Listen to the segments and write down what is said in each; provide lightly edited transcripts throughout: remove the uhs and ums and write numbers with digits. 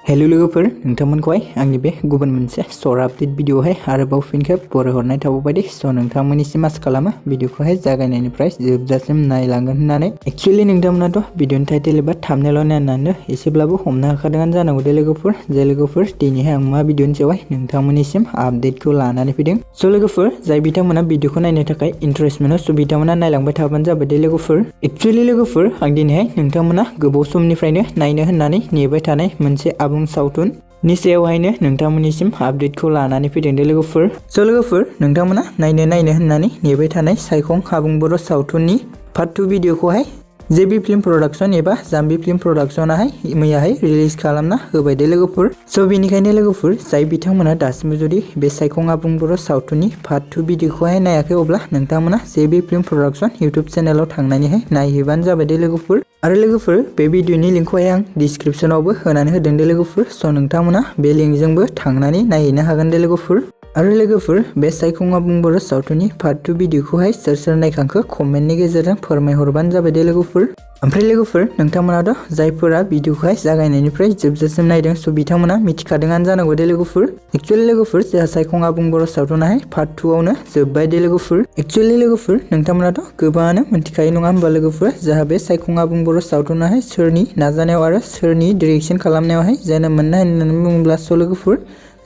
Hello लोगोफोर नोंथांमोनखौहाय आंनि बे गुबुन मोनसे शर्ट आपडेट भिडिअहाय आरोबाव फिन खेब बरायहरनाय थाबावबायदि स' नोंथांमोननिसिम आसा खालामो भिडिअखौहाय जागायनायनिफ्राय जोबजासिम नायलांगोन होननानै एक्चुअली नोंथांमोनाथ' भिडिअनि टाइटेल एबा थाम्बनेइल नायनानै एसेब्लाबो हमनो हाखादोंआनो जानांगौ दे लोगोफोर दिनैहाय आं मा भिडिअनि सायावहाय नोंथांमोननिसिम आपडेटखौ लानानै फैदों स' लोगोफोर जाय बिथांमोना भिडिअखौ नायनो थाखाय इन्टारेस्ट मोनो स' बिथांमोना नायलांबाय थाबानो जाबाय दे लोगोफोर एक्चुअली लोगोफोर आं दिनैहाय नोंथांमोना गोबाव समनिफ्रायनो नायनो होननानै नेबाय थानाय मोनसे आबुं सावथुन नि सायावहायनो नोंथांमोननिसिम आपडेटखौ लानानै फैदों दे लोगोफोर स' लोगोफोर नोंथांमोना नायनो होननानै नेबाय थानाय साइखं आबुं बर' सावथुननि पार्ट 2 भिडिअखौहाय जेबि फिल्म प्रडाक्शन एबा जाम्बि फिल्म प्रडाक्शनाहाय मैयाहाय रिलिज खालामना होबाय दे लोगोफोर स' बेनिखायनो लोगोफोर जाय बिथांमोना दासिमबो जुदि बे साइखं आबुं बर' सावथुननि पार्ट 2 भिडिअखौहाय नायाखै अब्ला नोंथांमोना जेबि फिल्म प्रडाक्शन इउटुब चेनेलाव थांनानैहाय नायहैबानो जाबाय दे लोगोफोर आरो लोगोफोर बे भिडिअनि लिंकखौहाय आं डिसक्रिप्शनावबो होनानै होदों दे लोगोफोर स' नोंथांमोना बे लिंकजोंबो थांनानै नायहैनो हागोन दे लोगोफोर आरो लोगोफोर बे साइखं आबुं बर' सावथुननि पार्ट 2 भिडिअखौहाय सोर नायखांखो कमेन्टनि गेजेरजों फोरमायहरबानो जाबाय दे लोगोफोर ओमफ्राय लोगोफोर नोंथांमोनाथ' जायफोरा भिडिअखौहाय जागायनायनिफ्राय जोबजासिम नायदों स' बिथांमोना मिथिखादोंआनो जानांगौ दे लोगोफोर एक्चुअली लोगोफोर जोंहा साइखं आबुं बर' सावथुनाहाय पार्ट 2 आवनो जोब्बाय दे लोगोफोर एक्चुअली लोगोफोर नोंथांमोनाथ' गोबाङानो मिथिखायो नङा होमबा लोगोफोर जोंहा बे साइखं आबुं बर' सावथुनाहाय सोरनि नाजानायाव आरो सोरनि डिरेक्शन खालामनायावहाय जोनोम मोननाय होननानै बुङोब्ला स' लोगोफोर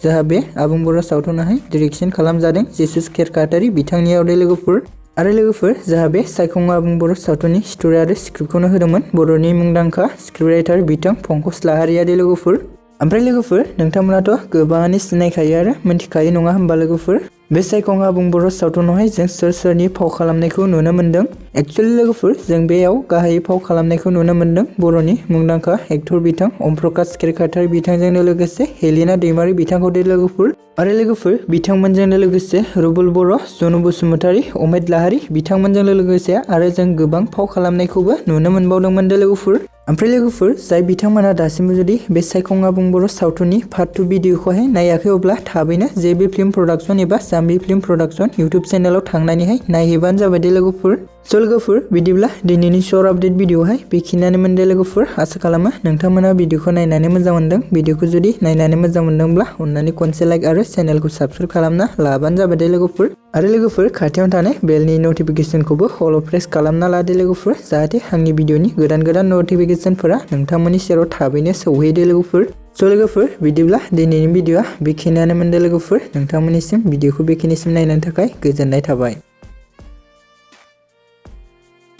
जोंहा बे आबुं बर' सावथुनाहाय डिरेक्शन खालामजादों जेसुस केरकाटारि बिथांनियाव दे लोगोफोर आरो लोगोफोर जोंहा बे साइखं आबुं बर' सावथुननि स्ट'रि आरो स्क्रिप्टखौनो होदोंमोन बर'नि मुंदांखा स्क्रिप्ट राइटार बिथां पंकज लाहारिया दे लोगोफोर ओमफ्राय लोगोफोर नोंथांमोनाथ' गोबाङानो सिनायखायो आरो मिन्थिखायो नङा होमबा लोगोफोर बे साइखं आबुं बर' सावथुनावहाय जों सोरनि फाव खालामनायखौ नुनो मोन्दों एक्चुअली लोगोफोर जों बेयाव गाहायै फाव खालामनायखौ नुनो मोन्दों बर'नि मुंदांखा एक्टर बिथां अमप्रकाश केरकाटारि बिथांजोंनो लोगोसे हेलिना दैमारि बिथांखौ दे लोगोफोर आरो लोगोफोर बिथांमोनजोंनो लोगोसे रुबुल बर' जनु बसुमतारी अमित लाहारी बिथांमोनजों लोगोसे आरो जों गोबां फाव खालामनायखौबो नुनो मोनबावदोंमोन दे लोगोफोर ओमफ्राय लोगोफोर जाय बिथांमोना दासिमबो जुदि बे साइखं आबुं बर' सावथुननि पार्ट 2 भिडिअखौहाय नायाखै अब्ला थाबैनो जेबि फिल्म प्रडाक्शन एबा जाम्बि फिल्म प्रडाक्शन इउटुब चेनेलाव थांनानैहाय नायहैबानो जाबाय दे लोगोफोर स' लोगोफोर बिदिब्ला दिनैनि शर्ट आपडेट भिडिअहाय बेखिनियानोमोन दे लोगोफोर आसा खालामो नोंथांमोना भिडिअखौ नायनानै मोजां मोनदों भिडिअखौ जुदि नायनानै मोजां मोनदोंब्ला अन्नानै खनसे लाइक आरो चेनेलखौ साबस्क्राइब खालामना लाबानो जाबाय दे लोगोफोर आरो लोगोफोर खाथियाव थानाय बेलनि नटिफिकेशनखौबो अल प्रेस खालामना ला दे लोगोफोर जाहाथे आंनि भिडिअनि गोदान नटिफिकेशनफोरा नोंथांमोननि सेराव थाबैनो सौहैयो दे लोगोफोर स' लोगोफोर बिदिब्ला दिनैनि भिडिअआ बेखिनियानोमोन दे लोगोफोर नोंथांमोननिसिम भिडिअखौ बेखिनिसिम नायनायनि थाखाय गोजोननाय थाबाय।